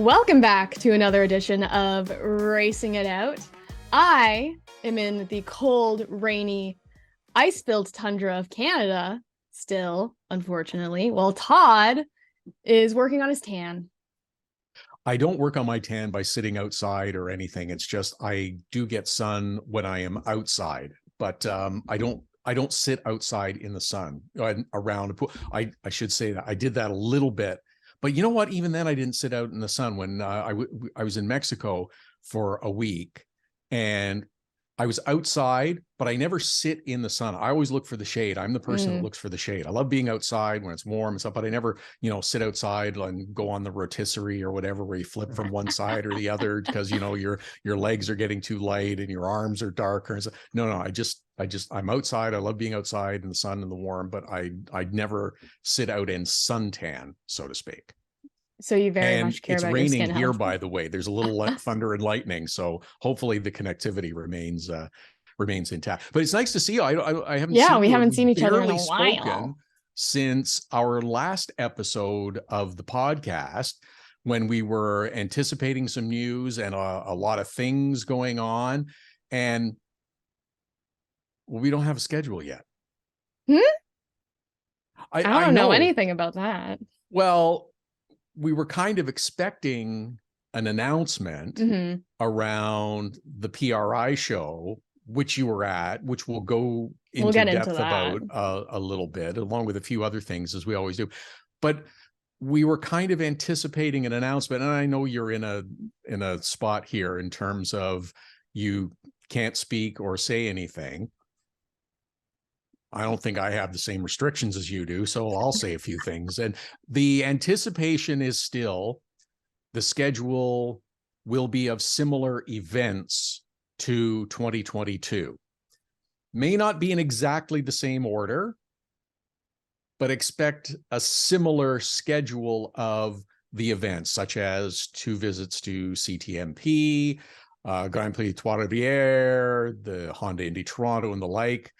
Welcome back to another edition of Racin It Out. I am in the cold, rainy, ice-filled tundra of Canada still, unfortunately, while Todd is working on his tan. I don't work on my tan by sitting outside or anything. It's just I do get sun when I am outside, but I don't sit outside in the sun around a pool. I should say that I did that a little bit. But you know what? Even then, I didn't sit out in the sun when I was in Mexico for a week, and I was outside, but I never sit in the sun. I always look for the shade. I'm the person that looks for the shade. I love being outside when it's warm and stuff, but I never, sit outside and go on the rotisserie or whatever, where you flip from one side or the other because, your legs are getting too light and your arms are darker. And so, no, I'm outside. I love being outside in the sun and the warm, but I'd never sit out and suntan, so to speak. So you very much care about your skin health. It's raining here, by the way. There's a little thunder and lightning, so hopefully the connectivity remains intact. But it's nice to see you. I haven't. Yeah, we haven't seen each other in a while since our last episode of the podcast, when we were anticipating some news and a lot of things going on, and we don't have a schedule yet. I don't know anything about that. Well, we were kind of expecting an announcement around the PRI show, which you were at, which we'll go into depth about a little bit, along with a few other things, as we always do. But we were kind of anticipating an announcement, and I know you're in a spot here in terms of you can't speak or say anything. I don't think I have the same restrictions as you do, so I'll say a few things. And the anticipation is still the schedule will be of similar events to 2022. May not be in exactly the same order, but expect a similar schedule of the events, such as 2 visits to CTMP, Grand Prix Trois-Rivières, the Honda Indy Toronto, and the like.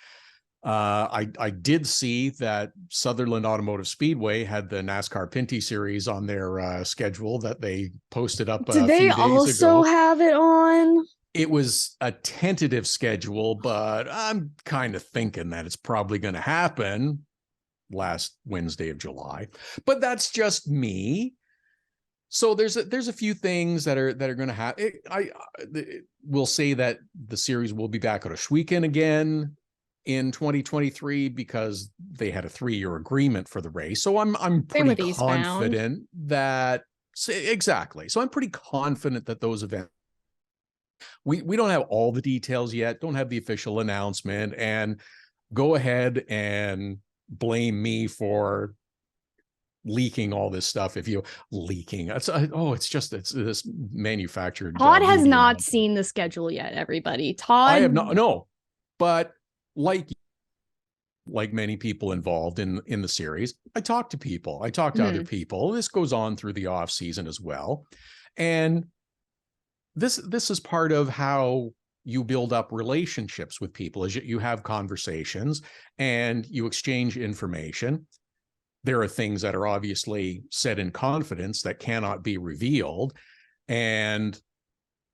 I did see that Sutherland Automotive Speedway had the NASCAR Pinty Series on their schedule that they posted up. Did they also have it on? It was a tentative schedule, but I'm kind of thinking that it's probably going to happen last Wednesday of July. But that's just me. So there's a few things that are going to happen. I will say that the series will be back on a Schweekend again in 2023 because they had a 3-year agreement for the race. So I'm pretty confident that exactly. So I'm pretty confident that those events, we don't have all the details yet, don't have the official announcement, and go ahead and blame me for leaking all this stuff. If you leaking, it's this manufactured. Todd has not seen the schedule yet, everybody. Todd, I have not. No, but like many people involved in the series, I talk to people. I talk to other people. This goes on through the off season as well, and this is part of how you build up relationships with people, as you have conversations and you exchange information. There are things that are obviously said in confidence that cannot be revealed, and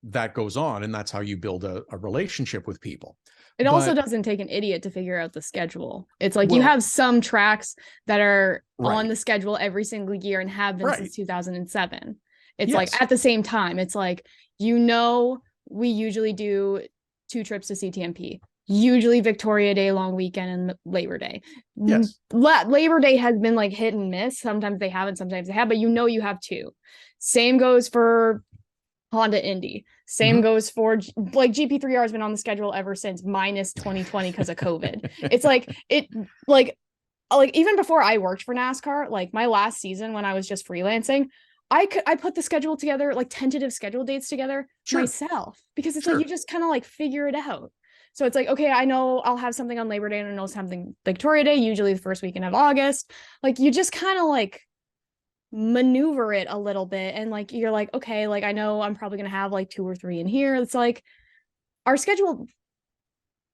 that goes on, and that's how you build a relationship with people. It also doesn't take an idiot to figure out the schedule. It's like, you have some tracks that are on the schedule every single year and have been since 2007. It's like at the same time, it's like, we usually do 2 trips to CTMP, usually Victoria Day, long weekend, and Labor Day. Yes. Labor Day has been like hit and miss. Sometimes they haven't, sometimes they have, but you have 2. Same goes for Honda Indy. Same goes for like GP3R has been on the schedule ever since minus 2020 because of COVID. It's like even before I worked for NASCAR, like my last season when I was just freelancing, I put the schedule together, like tentative schedule dates together myself, because it's like you just kind of like figure it out. So it's like, okay, I know I'll have something on Labor Day and I know something Victoria Day, usually the first weekend of August. Like you just kind of like maneuver it a little bit, and like you're like, okay, like I know I'm probably gonna have like 2 or 3 in here. It's like our schedule,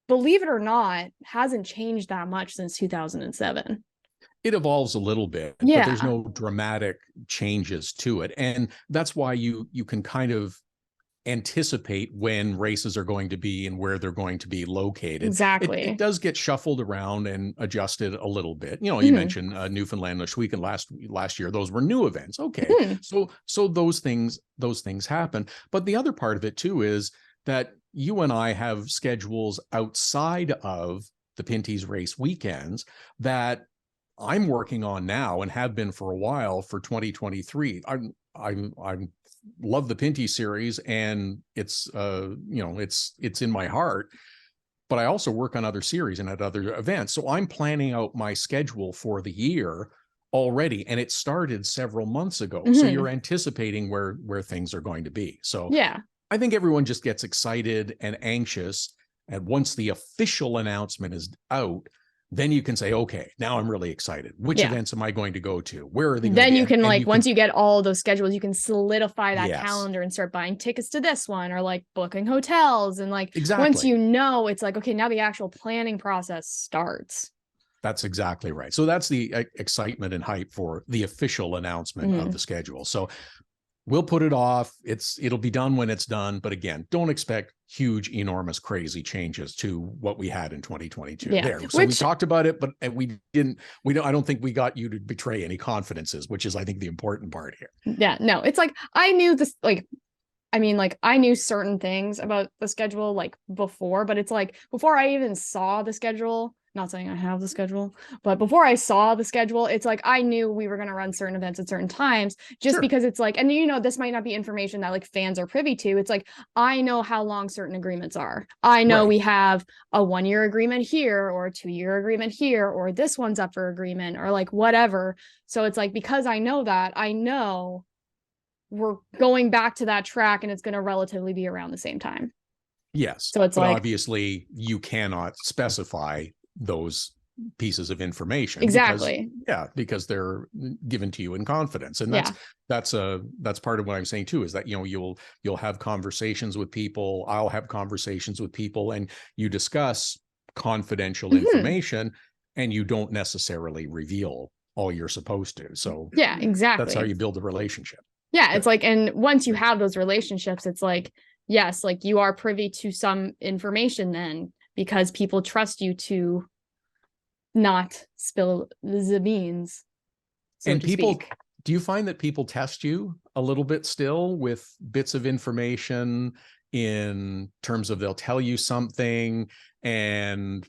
believe it or not, hasn't changed that much since 2007. It evolves a little bit, but there's no dramatic changes to it. And that's why you can kind of anticipate when races are going to be and where they're going to be located. Exactly. It does get shuffled around and adjusted a little bit. You know, you mentioned Newfoundland, Neshweekend last year. Those were new events. Okay. So those things happen. But the other part of it too is that you and I have schedules outside of the Pinty's race weekends that I'm working on now and have been for a while for 2023. I'm love the Pinty series, and it's it's in my heart, but I also work on other series and at other events. So I'm planning out my schedule for the year already, and it started several months ago. So you're anticipating where things are going to be. So yeah, I think everyone just gets excited and anxious, and once the official announcement is out, then you can say, okay, now I'm really excited. Which events am I going to go to? Where are they? Then you can once you get all those schedules, you can solidify that calendar and start buying tickets to this one, or like booking hotels. And like, once you know, it's like, okay, now the actual planning process starts. That's exactly right. So that's the excitement and hype for the official announcement of the schedule. So we'll put it off. It'll be done when it's done. But again, don't expect huge, enormous, crazy changes to what we had in 2022. Yeah. So we talked about it, but I don't think we got you to betray any confidences, which is, I think, the important part here. Yeah, no, it's like, I knew this, I knew certain things about the schedule like before, but it's like before I even saw the schedule, not saying I have the schedule, but before I saw the schedule, it's like I knew we were going to run certain events at certain times, just because it's like, and this might not be information that like fans are privy to. It's like, I know how long certain agreements are. I know we have a 1-year agreement here, or a 2-year agreement here, or this one's up for agreement, or like whatever. So it's like, because I know that, I know we're going back to that track, and it's going to relatively be around the same time. Yes. So it's like, obviously you cannot specify those pieces of information because they're given to you in confidence, and that's part of what I'm saying too, is that you'll have conversations with people, I'll have conversations with people, and you discuss confidential information, and you don't necessarily reveal all you're supposed to. So that's how you build a relationship. It's like, and once you have those relationships, it's like, yes, like you are privy to some information then, because people trust you to not spill the beans. And people, do you find that people test you a little bit still with bits of information, in terms of they'll tell you something and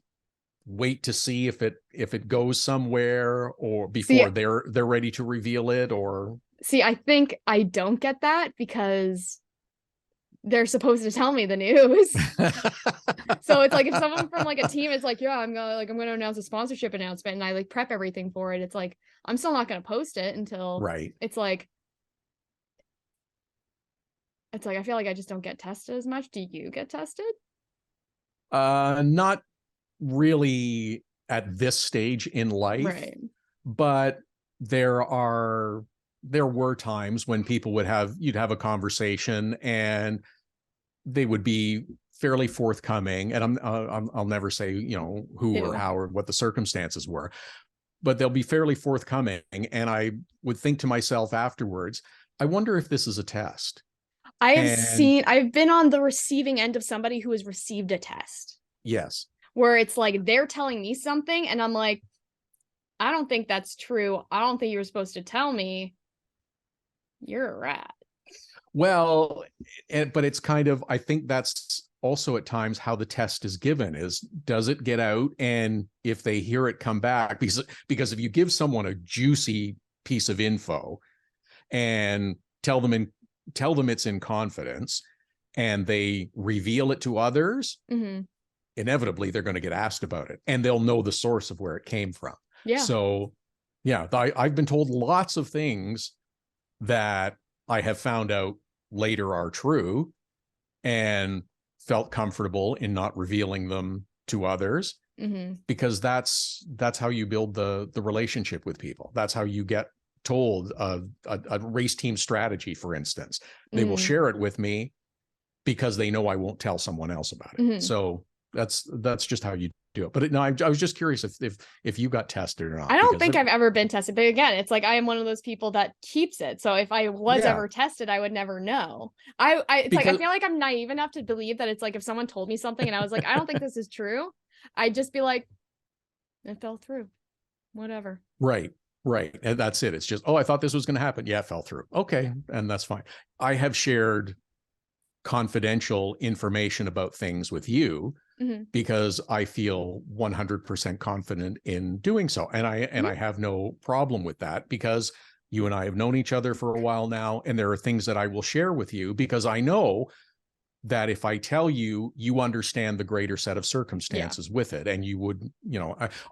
wait to see if it goes somewhere, or before they're ready to reveal it? Or I think I don't get that, because they're supposed to tell me the news. So it's like, if someone from like a team is like, I'm gonna announce a sponsorship announcement, and I like prep everything for it, it's like, I'm still not gonna post it until it's like I feel like I just don't get tested as much. Do you get tested? Not really at this stage in life, but there were times when people you'd have a conversation, and they would be fairly forthcoming, and I'll never say who or how or what the circumstances were, but they'll be fairly forthcoming, and I would think to myself afterwards, I wonder if this is a test. I've been on the receiving end of somebody who has received a test. Yes. Where it's like, they're telling me something, and I'm like, I don't think that's true. I don't think you were supposed to tell me. You're a rat. Well, but it's kind of, I think that's also at times how the test is given, is, does it get out? And if they hear it come back, because if you give someone a juicy piece of info and tell them it's in confidence, and they reveal it to others, inevitably they're going to get asked about it, and they'll know the source of where it came from. So I've been told lots of things that I have found out later are true, and felt comfortable in not revealing them to others, because that's how you build the relationship with people. That's how you get told a race team strategy, for instance. They will share it with me because they know I won't tell someone else about it. So that's just how you do it. But no, I was just curious if you got tested or not. I don't think I've ever been tested, but again, it's like I am one of those people that keeps it. So if I was ever tested, I would never know. It's like I feel like I'm naive enough to believe that it's like if someone told me something and I was like, I don't think this is true, I'd just be like, it fell through. Whatever. Right. And that's it. It's just, I thought this was going to happen. Yeah, it fell through. Okay. And that's fine. I have shared confidential information about things with you because I feel 100% confident in doing so. And I have no problem with that because you and I have known each other for a while now. And there are things that I will share with you because I know that if I tell you, you understand the greater set of circumstances with it. And you would,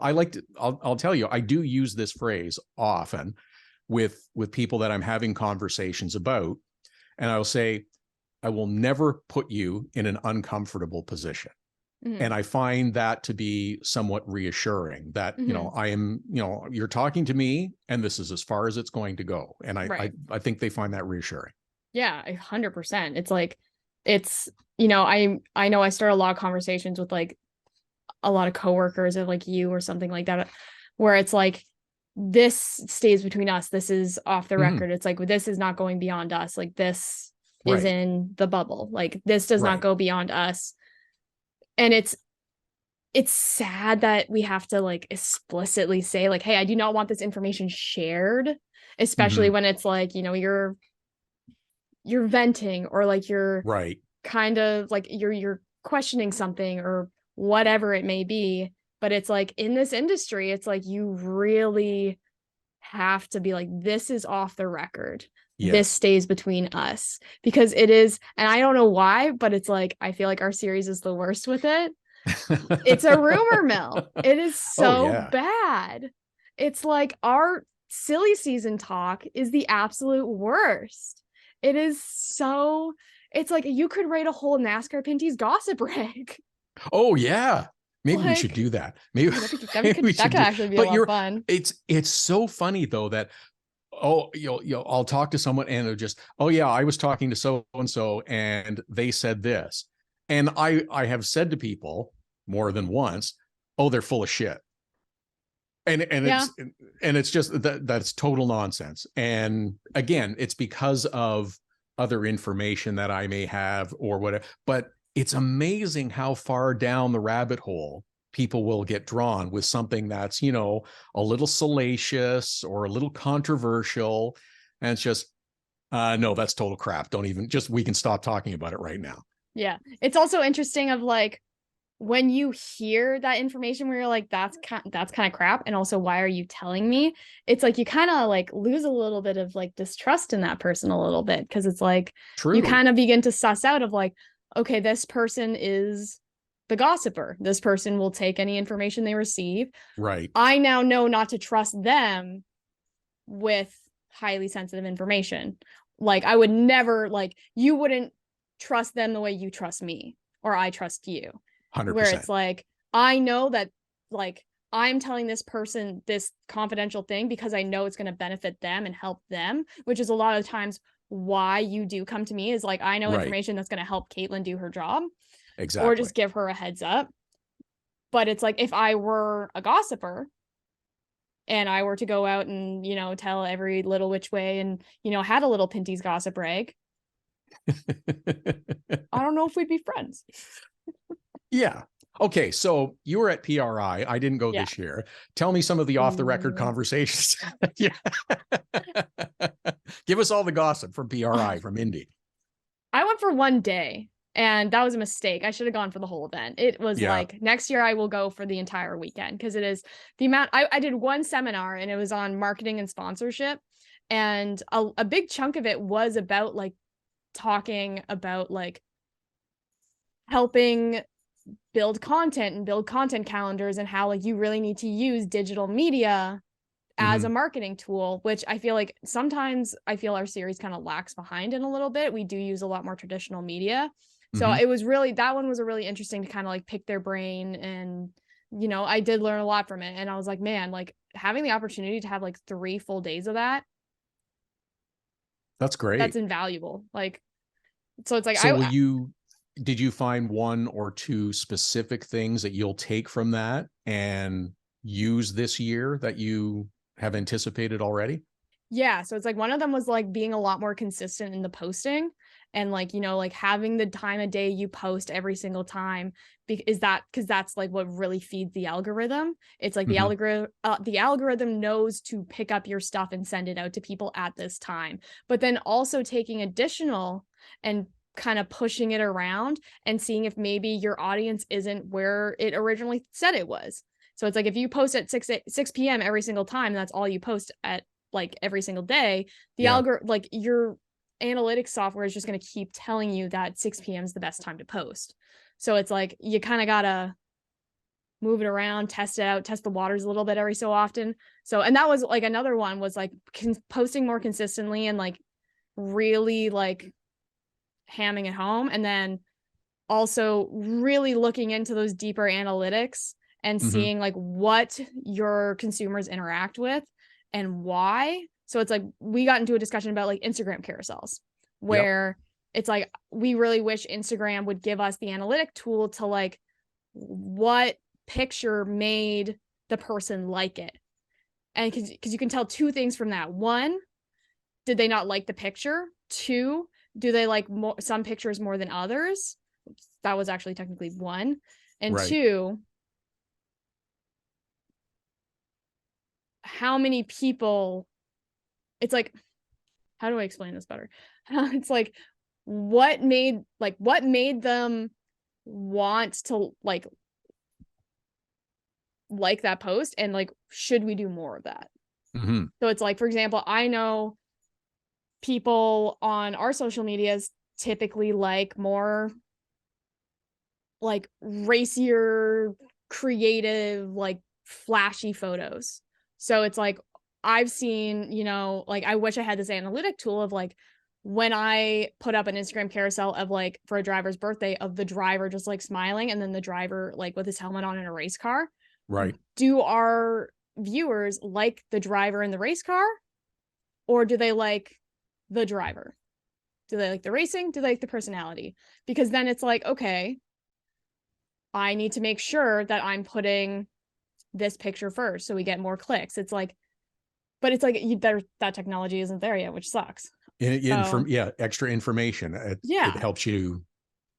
I like to, I'll tell you, I do use this phrase often with people that I'm having conversations about. And I'll say, I will never put you in an uncomfortable position. And I find that to be somewhat reassuring that, I am, you're talking to me and this is as far as it's going to go. And I think they find that reassuring. Yeah, 100%. It's like, I know I start a lot of conversations with like a lot of coworkers or like you or something like that, where it's like, this stays between us. This is off the record. It's like, this is not going beyond us. Like this is in the bubble. Like this does not go beyond us. And it's sad that we have to like explicitly say like, hey, I do not want this information shared, especially when it's like, you're venting or like you're kind of like you're questioning something or whatever it may be. But it's like in this industry, it's like you really have to be like, this is off the record. Yes. This stays between us because it is. And I don't know why, but it's like, I feel like our series is the worst with it. It's a rumor mill. It is so bad. It's like our silly season talk is the absolute worst. It is so, it's like you could write a whole NASCAR Pinty's gossip rag. Oh yeah. Maybe we should do that. Maybe that could actually be a lot of fun. It's so funny though that I'll talk to someone and they'll just, I was talking to so-and-so and they said this. And I have said to people more than once, they're full of shit. And it's just that's total nonsense. And again, it's because of other information that I may have or whatever, but it's amazing how far down the rabbit hole people will get drawn with something that's, a little salacious or a little controversial. And it's just, no, that's total crap. We can stop talking about it right now. Yeah. It's also interesting of like, when you hear that information where you're like, that's kind of crap. And also, why are you telling me? It's like, you kind of like lose a little bit of like distrust in that person a little bit. Cause it's like, you kind of begin to suss out of like, okay, this person is the gossiper. This person will take any information they receive. Right. I now know not to trust them with highly sensitive information. Like I would never, like, you wouldn't trust them the way you trust me or I trust you. 100%. Where it's like, I know that like I'm telling this person this confidential thing because I know it's going to benefit them and help them, which is a lot of times why you do come to me is like, I know information that's going to help Caitlin do her job. Exactly. Or just give her a heads up. But it's like, if I were a gossiper and I were to go out and, tell every little which way and, had a little Pinty's gossip rag, I don't know if we'd be friends. Yeah. Okay. So you were at PRI. I didn't go this year. Tell me some of the off the record conversations. Give us all the gossip from PRI, from Indy. I went for one day and that was a mistake. I should have gone for the whole event. It was like, next year I will go for the entire weekend because it is the amount. I did one seminar and it was on marketing and sponsorship. And a big chunk of it was about like talking about like helping build content and build content calendars and how like you really need to use digital media as a marketing tool, which I feel like sometimes our series kind of lacks behind in a little bit. We do use a lot more traditional media. So it was really, that one was a really interesting to kind of like pick their brain. And, I did learn a lot from it. And I was like, man, like having the opportunity to have like 3 full days of that. That's great. That's invaluable. Like, so it's like, so will you did you find one or two specific things that you'll take from that and use this year that you have anticipated already? Yeah. So it's like one of them was like being a lot more consistent in the posting and like, you know, like having the time of day you post every single time. Because that's like what really feeds the algorithm. It's like the algorithm knows to pick up your stuff and send it out to people at this time. But then also taking additional and kind of pushing it around and seeing if maybe your audience isn't where it originally said it was. So it's like if you post at 6 p.m. every single time, that's all you post at like every single day, like your analytics software is just going to keep telling you that 6 p.m. is the best time to post. So it's like you kind of got to move it around, test it out, test the waters a little bit every so often. So, and that was like another one was like posting more consistently and like really like hamming it home. And then also really looking into those deeper analytics and seeing like what your consumers interact with and why. So it's like we got into a discussion about like Instagram carousels where it's like we really wish Instagram would give us the analytic tool to like what picture made the person like it. And because you can tell two things from that. One, did they not like the picture? Two, do they like some pictures more than others? That was actually technically one. And two, how many people, it's like, how do I explain this better? It's like what made them want to like that post, and like should we do more of that? So it's like, for example, I know people on our social medias typically like more like racier, creative, like flashy photos. So it's like I've seen, you know, like I wish I had this analytic tool of like when I put up an Instagram carousel of like for a driver's birthday of the driver just like smiling and then the driver like with his helmet on in a race car. Right. Do our viewers like the driver in the race car, or do they like the driver? Do they like the racing? Do they like the personality? Because then it's like, okay, I need to make sure that I'm putting this picture first so we get more clicks. It's like, but it's like that technology isn't there yet, which sucks. Extra information. It helps you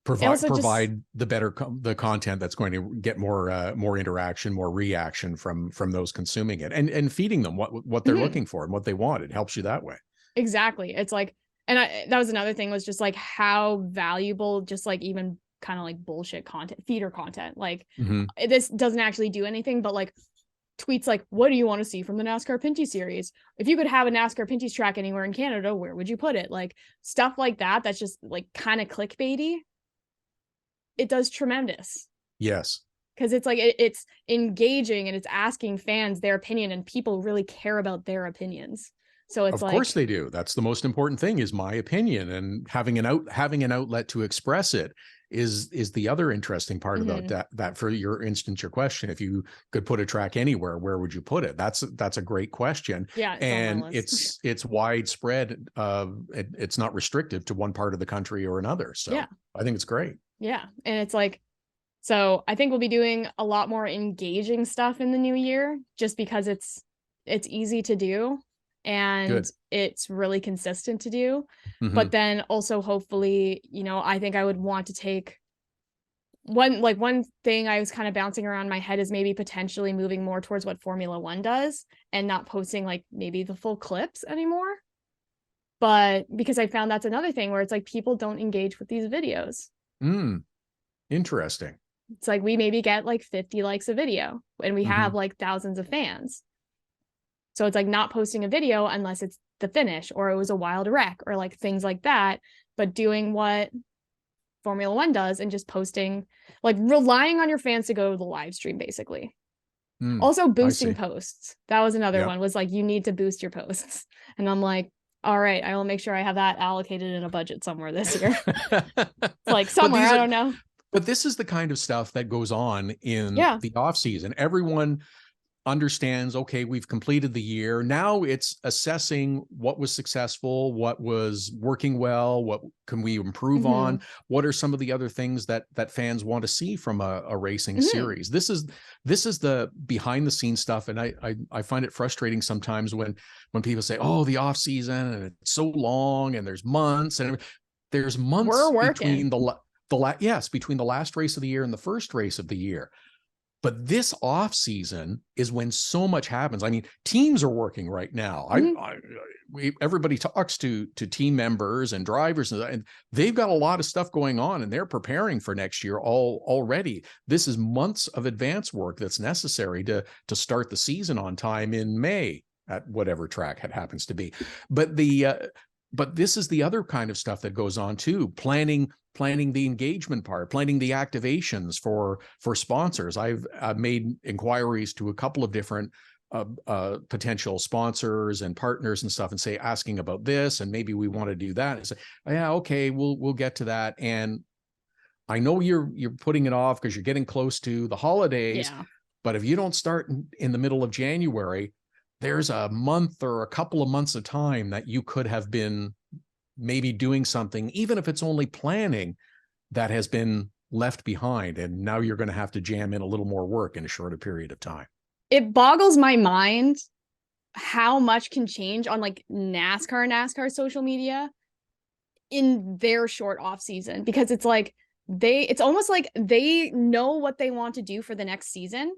provide the content that's going to get more interaction, more reaction from those consuming it, and feeding them what they're looking for and what they want. It helps you that way. Exactly. It's like, and that was another thing was just like how valuable just like even kind of like bullshit content, feeder content, like this doesn't actually do anything, but like tweets like, what do you want to see from the NASCAR Pinty series? If you could have a NASCAR Pinty's track anywhere in Canada, where would you put it? Like stuff like that. That's just like kind of clickbaity. It does tremendous. Yes. Because it's like, it's engaging and it's asking fans their opinion, and people really care about their opinions. So it's of course they do. That's the most important thing, is my opinion, and having an outlet to express it is the other interesting part about that. For your instance, your question, if you could put a track anywhere, where would you put it? That's a great question. Yeah. And it's widespread. It's not restrictive to one part of the country or another. So yeah. I think it's great. Yeah. And it's like, so I think we'll be doing a lot more engaging stuff in the new year, just because it's easy to do. And it's really consistent to do. But then also hopefully, you know, I think I would want to take one thing I was kind of bouncing around my head is maybe potentially moving more towards what Formula One does and not posting like maybe the full clips anymore. But because I found that's another thing where it's like people don't engage with these videos. Interesting. It's like we maybe get like 50 likes a video and we have like thousands of fans. So it's like not posting a video unless it's the finish or it was a wild wreck or like things like that, but doing what Formula One does and just posting, like relying on your fans to go to the live stream, basically. Also boosting posts. That was another one, was like, you need to boost your posts. And I'm like, all right, I will make sure I have that allocated in a budget somewhere this year. Like somewhere, I don't know. But this is the kind of stuff that goes on in the off season. Everyone, understands, okay, we've completed the year. Now it's assessing what was successful, what was working well, what can we improve on, what are some of the other things that fans want to see from a racing series. This is the behind the scenes stuff. And I find it frustrating sometimes when people say, oh, the off season and it's so long and there's months between between the last race of the year and the first race of the year. But this off season is when so much happens. I mean, teams are working right now. Everybody talks to team members and drivers, and they've got a lot of stuff going on, and they're preparing for next year already. This is months of advance work that's necessary to start the season on time in May at whatever track it happens to be. But this is the other kind of stuff that goes on too. Planning the engagement part, planning the activations for sponsors. I've made inquiries to a couple of different potential sponsors and partners and stuff, and asking about this, and maybe we want to do that. And say, oh, yeah, okay, we'll get to that. And I know you're putting it off because you're getting close to the holidays. Yeah. But if you don't start in the middle of January, there's a month or a couple of months of time that you could have been maybe doing something, even if it's only planning, that has been left behind. And now you're going to have to jam in a little more work in a shorter period of time. It boggles my mind how much can change on like NASCAR social media in their short off season, because it's like it's almost like they know what they want to do for the next season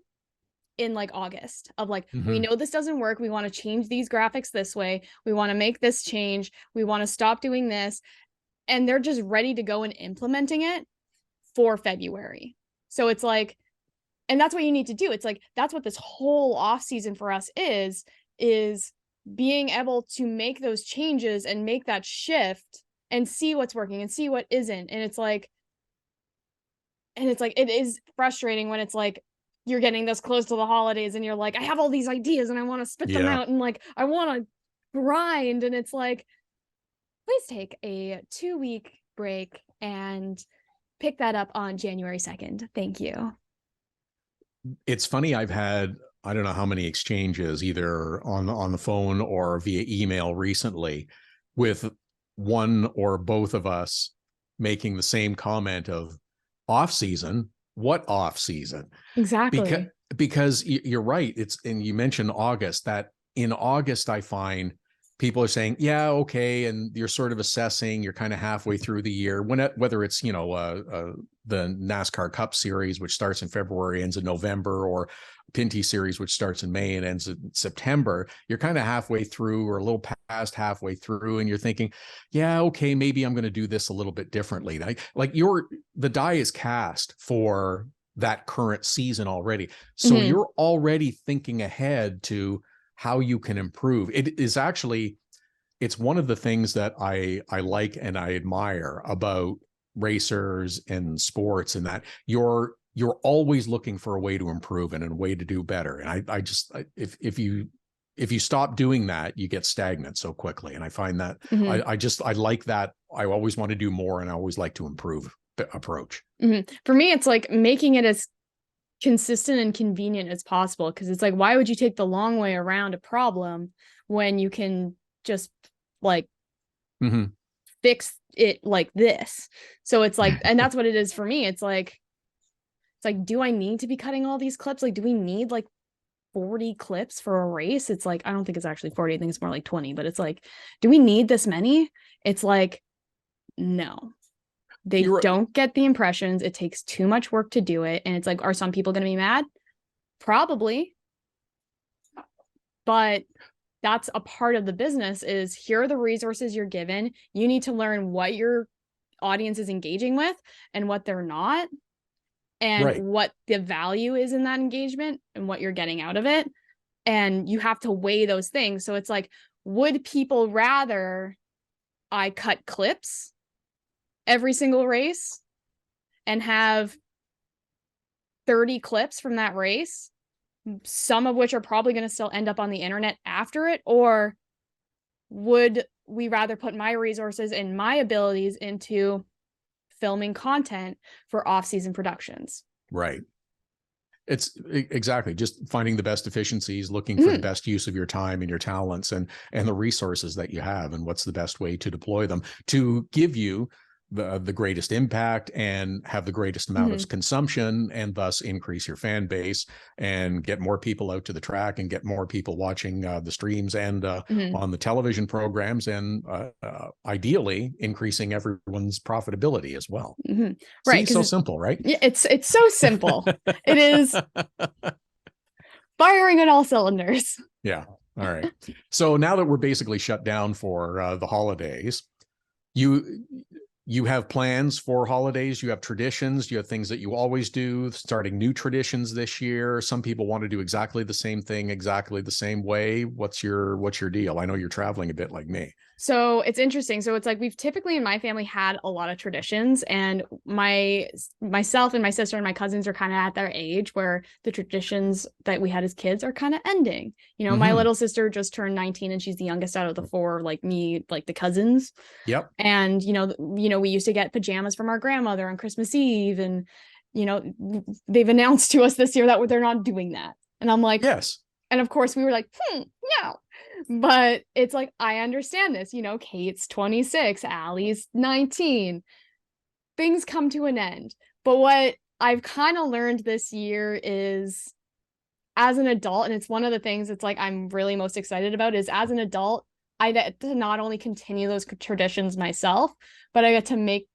in like August of like, we know this doesn't work. We want to change these graphics this way. We want to make this change. We want to stop doing this. And they're just ready to go and implementing it for February. So it's like, and that's what you need to do. It's like, that's what this whole off season for us is being able to make those changes and make that shift and see what's working and see what isn't. And it's like, it is frustrating when it's like, you're getting this close to the holidays and you're like, I have all these ideas and I want to spit them out and like, I want to grind. And it's like, please take a 2-week break and pick that up on January 2nd. Thank you. It's funny. I've had, I don't know how many exchanges either on the phone or via email recently with one or both of us making the same comment of off season. What off season? Exactly. Because you're right. And you mentioned August, that in August, I find people are saying, yeah, okay. And you're sort of assessing, you're kind of halfway through the year, whether it's, the NASCAR Cup Series, which starts in February, ends in November, or Pinty Series, which starts in May and ends in September. You're kind of halfway through or a little past halfway through, and you're thinking, yeah, okay, maybe I'm going to do this a little bit differently. Like the die is cast for that current season already. So you're already thinking ahead to how you can improve. It's one of the things that I like and I admire about racers and sports, and that you're always looking for a way to improve and a way to do better. And if you stop doing that, you get stagnant so quickly. And I find that I like that. I always want to do more, and I always like to improve approach. For me, it's like making it as consistent and convenient as possible, because it's like, why would you take the long way around a problem when you can just like fix it like this? So it's like, and that's what it is for me. It's like, do I need to be cutting all these clips? Like, do we need like 40 clips for a race? It's like, I don't think it's actually 40. I think it's more like 20, but it's like, do we need this many? It's like, no, they don't get the impressions. It takes too much work to do it. And it's like, are some people going to be mad? Probably. But that's a part of the business. Is here are the resources you're given. You need to learn what your audience is engaging with and what they're not, and what the value is in that engagement and what you're getting out of it. And you have to weigh those things. So it's like, would people rather I cut clips every single race and have 30 clips from that race, some of which are probably going to still end up on the internet after it? Or would we rather put my resources and my abilities into filming content for off-season productions? Right. It's exactly just finding the best efficiencies, looking for the best use of your time and your talents and the resources that you have, and what's the best way to deploy them to give you the greatest impact and have the greatest amount of consumption, and thus increase your fan base and get more people out to the track and get more people watching the streams and on the television programs, and ideally increasing everyone's profitability as well. Right. See, so simple, right? Yeah, it's so simple. It is firing on all cylinders. Yeah. All right. So now that we're basically shut down for the holidays, you have plans for holidays, you have traditions, you have things that you always do, starting new traditions this year. Some people want to do exactly the same thing, exactly the same way. What's your deal? I know you're traveling a bit like me. So it's interesting. So it's like we've typically in my family had a lot of traditions, and myself and my sister and my cousins are kind of at their age where the traditions that we had as kids are kind of ending. You know, my little sister just turned 19 and she's the youngest out of the four, like me, like the cousins. Yep. And you know, we used to get pajamas from our grandmother on Christmas Eve, and you know, they've announced to us this year that they're not doing that. And I'm like, yes. And of course we were like, no. But it's like, I understand this, you know, Kate's 26, Allie's 19. Things come to an end. But what I've kind of learned this year is, as an adult, and it's one of the things it's like I'm really most excited about, is as an adult, I get to not only continue those traditions myself, but I get to make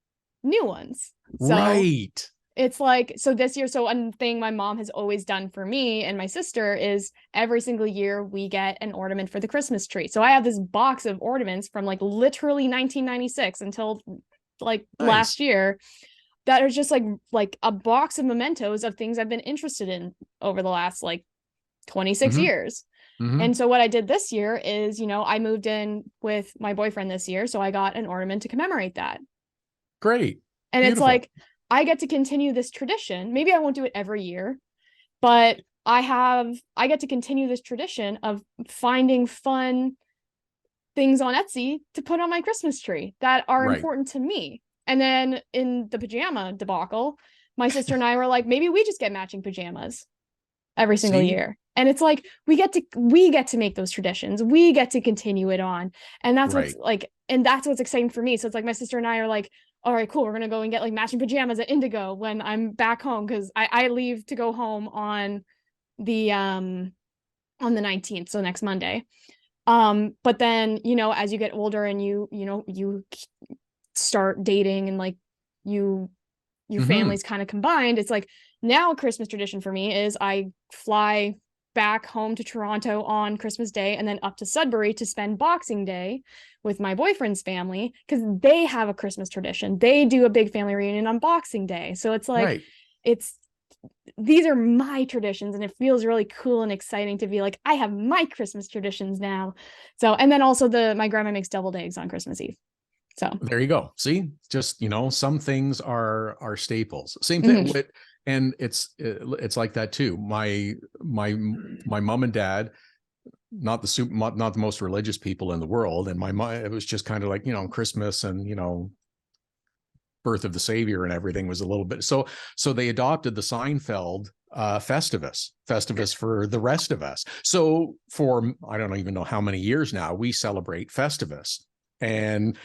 new ones. So right. It's like, so this year, so one thing my mom has always done for me and my sister is every single year we get an ornament for the Christmas tree. So I have this box of ornaments from like literally 1996 until like last year that are just like a box of mementos of things I've been interested in over the last like 26 years. And so what I did this year is, you know, I moved in with my boyfriend this year. So I got an ornament to commemorate that. Great. And Beautiful. It's like, I get to continue this tradition. Maybe I won't do it every year, but I get to continue this tradition of finding fun things on Etsy to put on my Christmas tree that are important to me. And then in the pajama debacle, my sister and I were like, maybe we just get matching pajamas every single year. And it's like, we get to make those traditions. We get to continue it on. And that's what's like, and that's what's exciting for me. So it's like, my sister and I are like, all right, cool. We're going to go and get like matching pajamas at Indigo when I'm back home. Cause I leave to go home on the 19th. So next Monday. But then, you know, as you get older and you start dating and like your family's kind of combined, it's like now a Christmas tradition for me is I fly back home to Toronto on Christmas Day and then up to Sudbury to spend Boxing Day with my boyfriend's family, because they have a Christmas tradition. They do a big family reunion on Boxing Day. So it's like, these are my traditions, and it feels really cool and exciting to be like, I have my Christmas traditions now. So, and then also my grandma makes deviled eggs on Christmas Eve. So there you go. See, just, you know, some things are staples. Same thing with, and it's like that too. My mom and dad, not the most religious people in the world, and my mom, it was just kind of like, you know, Christmas and, you know, birth of the Savior and everything was a little bit so they adopted the Seinfeld Festivus for the rest of us. So for I don't even know how many years now, we celebrate Festivus, and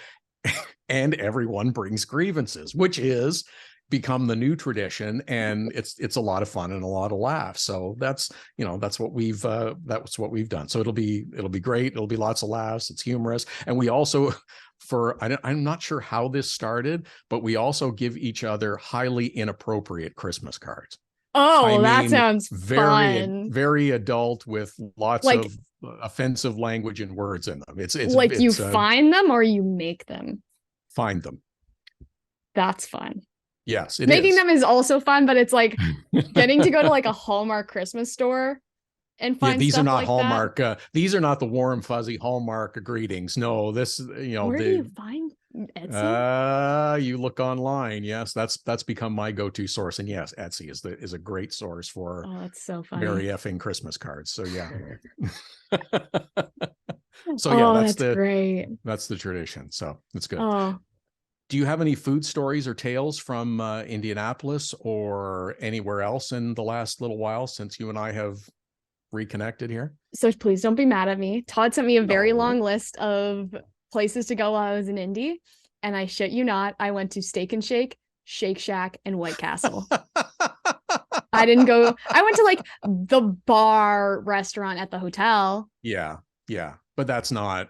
everyone brings grievances, which is become the new tradition, and it's a lot of fun and a lot of laughs. So that's what we've done. So it'll be great. It'll be lots of laughs. It's humorous. And we also, I'm not sure how this started, but we also give each other highly inappropriate Christmas cards. Oh, that sounds fun. Very adult with lots of offensive language and words in them. It's like you find them or you make them? Find them. That's fun. Yes, making them is also fun, but it's like getting to go to like a Hallmark Christmas store and find these stuff are not like Hallmark. These are not the warm fuzzy Hallmark greetings. No, this, you know, where do you find Etsy? You look online. Yes, that's become my go-to source. And yes, Etsy is a great source for that's so funny. Merry effing Christmas cards. So yeah. So yeah, that's great. That's the tradition. So it's good. Do you have any food stories or tales from Indianapolis or anywhere else in the last little while since you and I have reconnected here? So please don't be mad at me. Todd sent me a very long list of places to go while I was in Indy. And I shit you not, I went to Steak and Shake, Shake Shack, and White Castle. I didn't go. I went to like the bar restaurant at the hotel. Yeah. But that's not,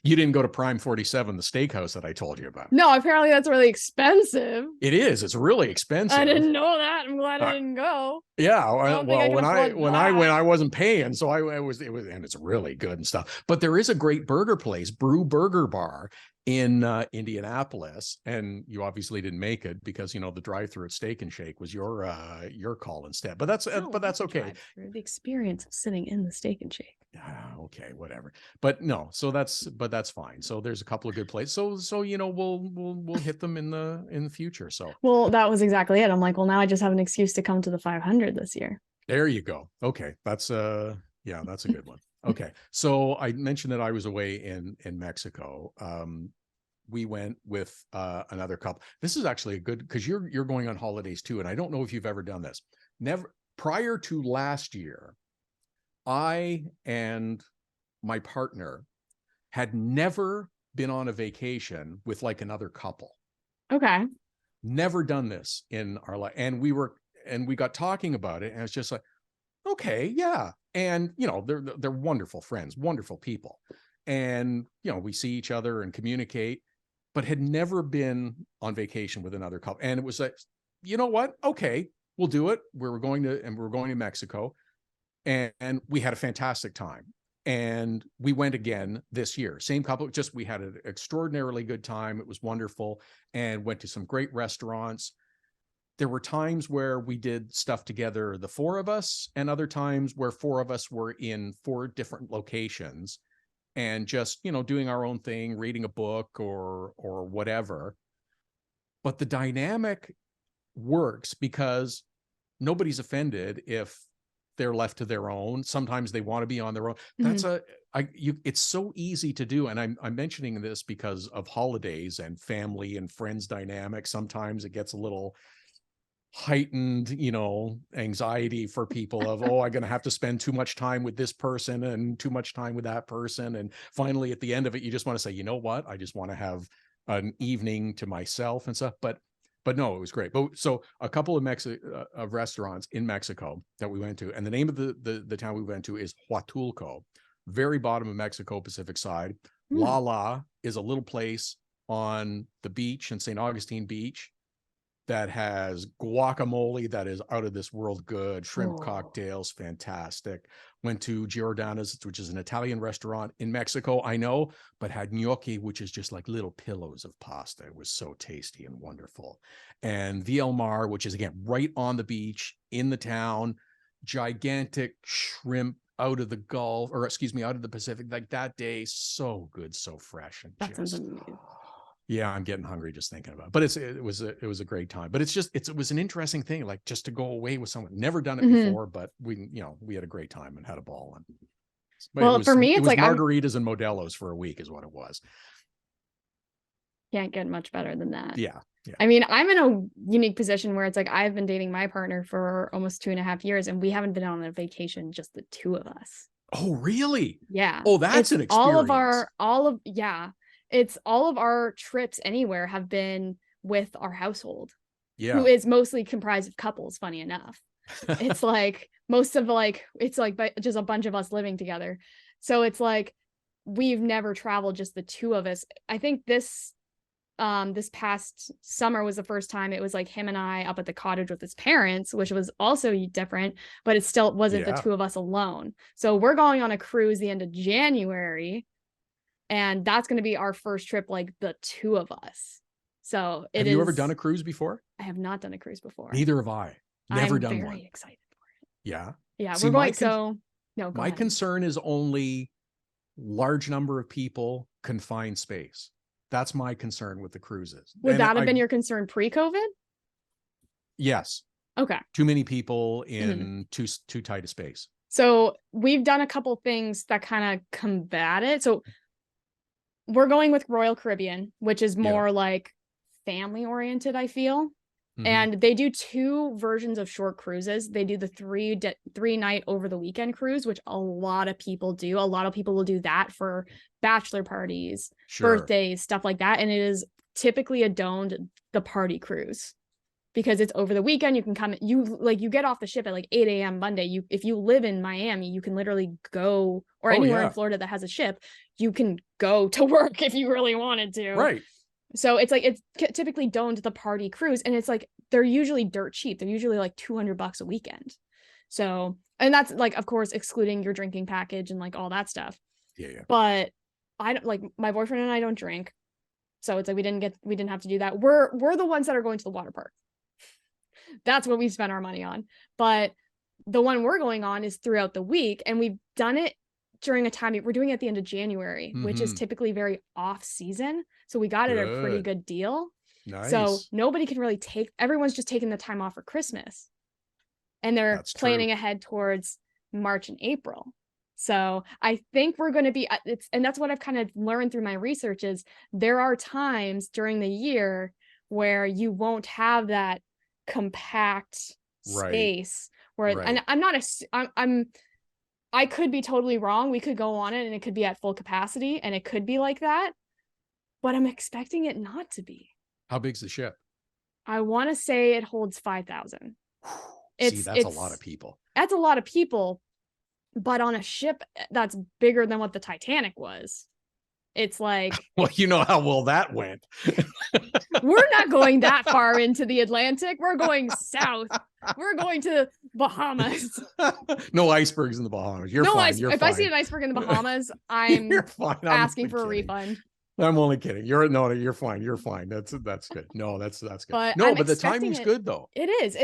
you didn't go to Prime 47, the steakhouse that I told you about. No, apparently that's really expensive. It is. It's really expensive. I didn't know that. I'm glad I didn't go. Yeah. Well, when I went, I wasn't paying. So it was, and it's really good and stuff. But there is a great burger place, Brew Burger Bar in Indianapolis. And you obviously didn't make it because, you know, the drive-through at Steak and Shake was your call instead. But that's okay. The experience of sitting in the Steak and Shake. Okay, whatever. But no, that's fine. So there's a couple of good places. So you know, we'll hit them in the future. So well, that was exactly it. I'm like, well, now I just have an excuse to come to the 500 this year. There you go. Okay, that's that's a good one. Okay, so I mentioned that I was away in Mexico. We went with another couple. This is actually a good, because you're going on holidays too, and I don't know if you've ever done this. Never prior to last year, I and my partner had never been on a vacation with like another couple. Okay. Never done this in our life. And we got talking about it, and it's just like, okay, yeah. And you know, they're wonderful friends, wonderful people. And you know, we see each other and communicate, but had never been on vacation with another couple. And it was like, you know what? Okay, we'll do it. We're going to Mexico. And we had a fantastic time. And we went again this year. Same couple, just we had an extraordinarily good time. It was wonderful, and went to some great restaurants. There were times where we did stuff together, the four of us, and other times where four of us were in 4 different locations and just, you know, doing our own thing, reading a book or whatever. But the dynamic works because nobody's offended if they're left to their own. Sometimes they want to be on their own. That's it's so easy to do. And I'm mentioning this because of holidays and family and friends dynamics. Sometimes it gets a little heightened, you know, anxiety for people of, oh, I'm going to have to spend too much time with this person and too much time with that person. And finally, at the end of it, you just want to say, you know what? I just want to have an evening to myself and stuff. But no, it was great. But so a couple of restaurants in Mexico that we went to, and the name of the town we went to is Huatulco, very bottom of Mexico, Pacific side. La is a little place on the beach in St. Augustine Beach that has guacamole that is out of this world good, shrimp cocktails, fantastic. Went to Giordano's, which is an Italian restaurant in Mexico, I know, but had gnocchi, which is just like little pillows of pasta. It was so tasty and wonderful. And Via El Mar, which is again right on the beach in the town, gigantic shrimp out of the Gulf, or excuse me, out of the Pacific, like that day, so good, so fresh. And that sounds amazing. Yeah, I'm getting hungry just thinking about it. But it was a great time. But it was an interesting thing, like just to go away with someone. Never done it before, but we had a great time and had a ball. Well, for me, it's like margaritas and Modelo's for a week is what it was. Can't get much better than that. Yeah. I mean, I'm in a unique position where it's like I've been dating my partner for almost 2.5 years, and we haven't been on a vacation, just the two of us. Oh, really? Yeah. Oh, that's an experience. It's all of our trips anywhere have been with our household, who is mostly comprised of couples. Funny enough, it's like it's like just a bunch of us living together. So it's like we've never traveled just the two of us. I think this past summer was the first time it was like him and I up at the cottage with his parents, which was also different, but it still wasn't the two of us alone. So we're going on a cruise the end of January. And that's going to be our first trip, like the two of us. So have you ever done a cruise before? I have not done a cruise before. Neither have I. Never done one. I'm very excited for it. Yeah. Yeah. See, we're going. My concern is only large number of people, confined space. That's my concern with the cruises. Would that have been your concern pre-COVID? Yes. Okay. Too many people in too tight a space. So we've done a couple things that kind of combat it. So we're going with Royal Caribbean, which is more like family oriented, I feel. Mm-hmm. And they do 2 versions of short cruises. They do the 3-night over the weekend cruise, which a lot of people do. A lot of people will do that for bachelor parties, birthdays, stuff like that. And it is typically adorned the party cruise because it's over the weekend. You can come, you get off the ship at like 8 a.m. Monday. If you live in Miami, you can literally go, or anywhere in Florida that has a ship, you can go to work if you really wanted to. Right. So it's like, it's typically domed the party cruise, and it's like, they're usually dirt cheap. They're usually like $200 a weekend. So, and that's like, of course, excluding your drinking package and like all that stuff. Yeah. But I don't, like, my boyfriend and I don't drink. So it's like, we didn't have to do that. We're the ones that are going to the water park. That's what we spend our money on. But the one we're going on is throughout the week, and we've done it during a time, we're doing it at the end of January, which is typically very off season. So we got it at a pretty good deal. Nice. So nobody can really everyone's just taking the time off for Christmas, and they're planning ahead towards March and April. So I think we're going to be, and that's what I've kind of learned through my research, is there are times during the year where you won't have that compact space where, and I'm not I could be totally wrong. We could go on it and it could be at full capacity and it could be like that, but I'm expecting it not to be. How big's the ship? I want to say it holds 5,000. See, that's a lot of people. That's a lot of people, but on a ship that's bigger than what the Titanic was. It's like, well, you know how well that went. We're not going that far into the Atlantic. We're going south. We're going to Bahamas. No icebergs in the Bahamas. You're fine. You're if fine. I see an iceberg in the Bahamas, I'm asking for a refund. I'm only kidding. You're fine. You're fine. That's good. No, that's good. But but the timing's good though. It is.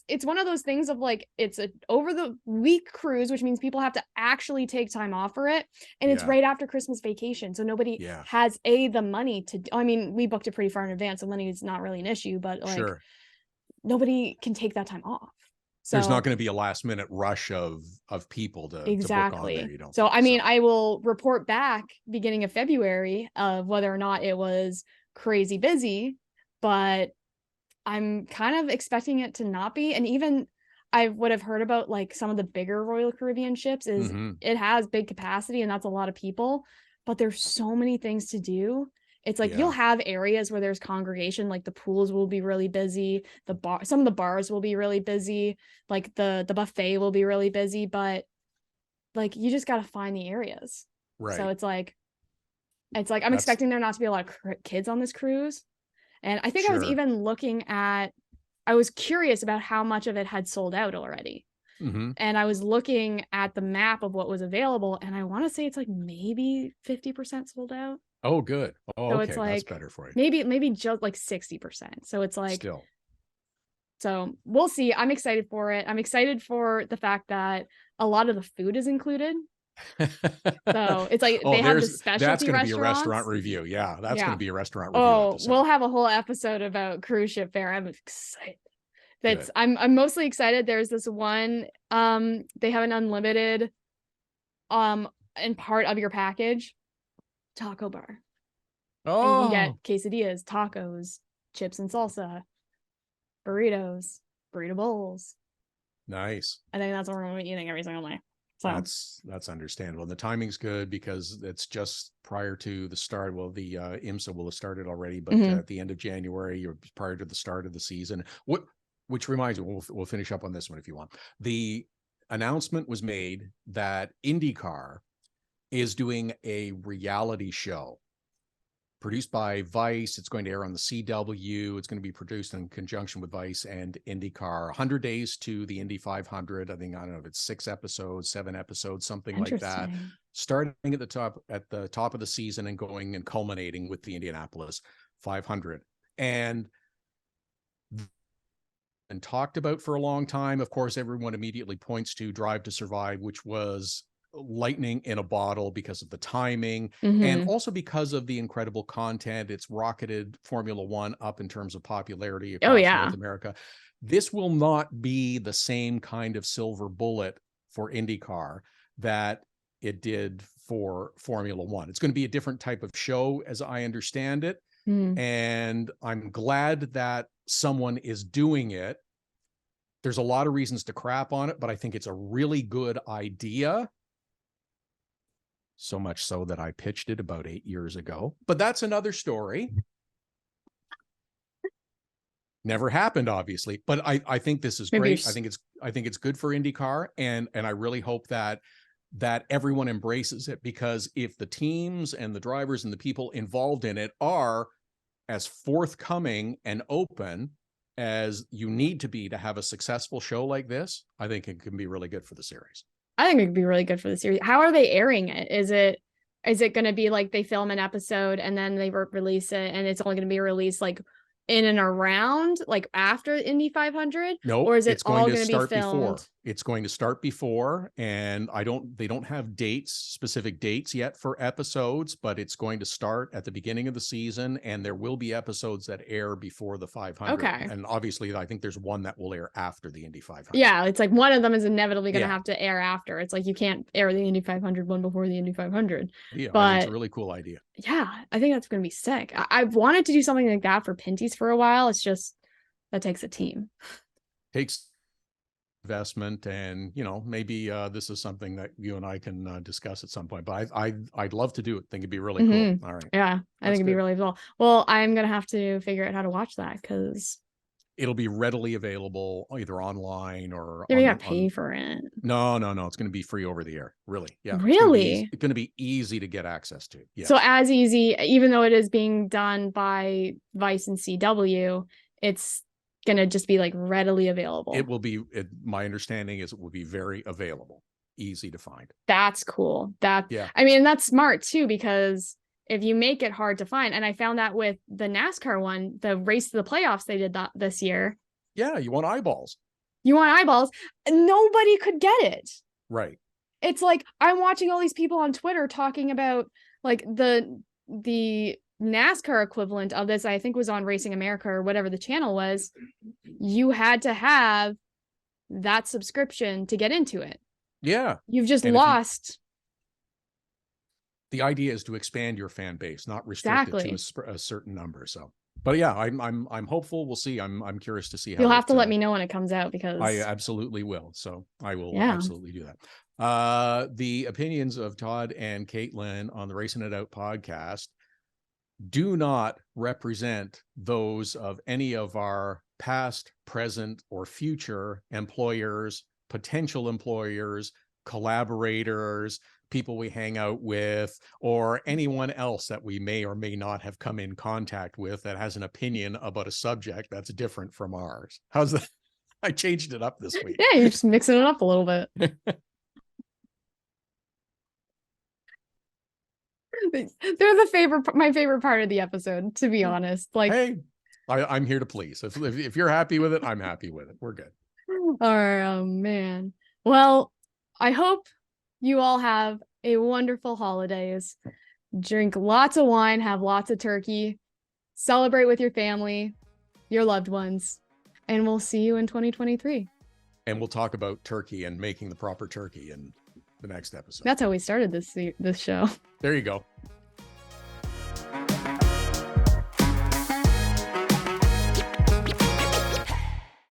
It's one of those things of like, it's a over the week cruise, which means people have to actually take time off for it. And it's right after Christmas vacation. So nobody has the money to, I mean, we booked it pretty far in advance, so money is not really an issue, but like nobody can take that time off. So there's not going to be a last minute rush of people to book on there, you don't. So I mean, I will report back beginning of February of whether or not it was crazy busy, but I'm kind of expecting it to not be. And even I would have heard about like some of the bigger Royal Caribbean ships is it has big capacity and that's a lot of people, but there's so many things to do. It's like you'll have areas where there's congregation, like the pools will be really busy, some of the bars will be really busy, like the buffet will be really busy, but like you just got to find the areas. Right. So it's like I'm expecting there not to be a lot of kids on this cruise. And I think I was even I was curious about how much of it had sold out already. And I was looking at the map of what was available, and I want to say it's like maybe 50% sold out. Oh, good. Oh, so okay. It's like, that's better for you. Maybe just like 60%. So it's like, so we'll see. I'm excited for it. I'm excited for the fact that a lot of the food is included. So it's like they have the specialty that's going to be a restaurant review. Yeah, that's going to be a restaurant review episode. We'll have a whole episode about cruise ship fare. I'm excited. I'm mostly excited. There's this one, they have an unlimited in part of your package taco bar. And you get quesadillas, tacos, chips and salsa, burritos, burrito bowls. Nice. I think that's what we're going to be eating every single night. So that's understandable. And the timing's good because it's just prior to the start. Well, the IMSA will have started already, but at the end of January, you're prior to the start of the season. Which reminds me, we'll finish up on this one if you want. The announcement was made that IndyCar is doing a reality show produced by Vice. It's going to air on the CW. It's going to be produced in conjunction with Vice and IndyCar. 100 days to the Indy 500. I don't know if it's 6 episodes, 7 episodes, something like that. Starting at the top of the season and going and culminating with the Indianapolis 500. And talked about for a long time. Of course, everyone immediately points to Drive to Survive, which was lightning in a bottle because of the timing and also because of the incredible content. It's rocketed Formula One up in terms of popularity across North America. This will not be the same kind of silver bullet for IndyCar that it did for Formula One. It's going to be a different type of show, as I understand it. And I'm glad that someone is doing it. There's a lot of reasons to crap on it, but I think it's a really good idea. So much so that I pitched it about 8 years ago, but that's another story. Never happened, obviously, but I think this is great. I think it's good for IndyCar, and I really hope that everyone embraces it, because if the teams and the drivers and the people involved in it are as forthcoming and open as you need to be to have a successful show like this, I think it can be really good for the series. I think it could be really good for the series. How are they airing it? Is it going to be like they film an episode and then they release it, and it's only going to be released like in and around, like after Indy 500? No, or is it it's going all to going to start be filmed before. It's going to start before, and they don't have specific dates yet for episodes, but it's going to start at the beginning of the season, and there will be episodes that air before the 500. Okay. And obviously, I think there's one that will air after the Indy 500. Yeah, it's like one of them is inevitably going to have to air after. It's like you can't air the Indy 500 one before the Indy 500. Yeah, but I think it's a really cool idea. Yeah, I think that's going to be sick. I've wanted to do something like that for Pinty's for a while. It's just that takes a team. Takes investment, and maybe this is something that you and I can discuss at some point, but I'd love to do it. Think it'd be really cool. All right. Yeah, I think it'd be really cool. Well, I'm gonna have to figure out how to watch that, because it'll be readily available either online or you gotta pay for it. No, it's going to be free over the air. Really? Yeah. Really? It's going to be easy to get access to. Yeah. So as easy, even though it is being done by Vice and CW, it's going to just be like readily available. It will be. My understanding is it will be very available, easy to find. That's cool. I mean, that's smart too, because if you make it hard to find, and I found that with the NASCAR one, the race to the playoffs they did that this year. Yeah, you want eyeballs. Nobody could get it. Right. It's like I'm watching all these people on Twitter talking about like the NASCAR equivalent of this. I think was on Racing America or whatever the channel was. You had to have that subscription to get into it. Yeah. You've just lost. The idea is to expand your fan base, not restrict it to a certain number. So, but yeah, I'm hopeful. We'll see. I'm curious to see how. You'll have to let me know when it comes out, because I absolutely will. So I will absolutely do that. The opinions of Todd and Caitlin on the Racin It Out podcast do not represent those of any of our past, present, or future employers, potential employers, collaborators, people we hang out with, or anyone else that we may or may not have come in contact with that has an opinion about a subject that's different from ours. How's that? I changed it up this week. Yeah, you're just mixing it up a little bit. They're my favorite part of the episode, to be honest. Like, hey, I'm here to please. If you're happy with it, I'm happy with it. We're good. Oh man. Well, I hope you all have a wonderful holidays. Drink lots of wine, have lots of turkey, celebrate with your family, your loved ones, and we'll see you in 2023. And we'll talk about turkey and making the proper turkey in the next episode. That's how we started this show. There you go.